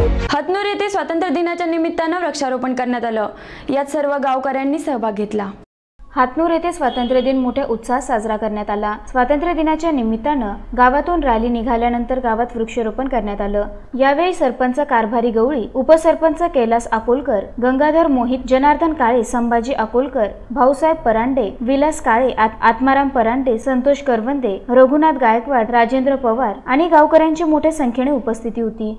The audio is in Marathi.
हातनूर येथे स्वातंत्र्य दिनाच्या निमित्तानं वृक्षारोपण करण्यात आलं। यात सर्व गावकऱ्यांनी सहभाग घेतला। हातनूर येथे स्वातंत्र्य दिन मोठ्या उत्साहात साजरा करण्यात आला। स्वातंत्र्य दिनाच्या निमित्तानं गावातून रॅली निघाल्यानंतर गावात वृक्षारोपण करण्यात आलं। यावेळी सरपंच कारभारी गवळी, उपसरपंच कैलास अकोलकर, गंगाधर मोहित, जनार्दन काळे, संभाजी अकोलकर, भाऊसाहेब परांडे, विलास काळे, आत्माराम परांडे, संतोष करवंदे, रघुनाथ गायकवाड, राजेंद्र पवार आणि गावकऱ्यांची मोठ्या संख्येने उपस्थिती होती।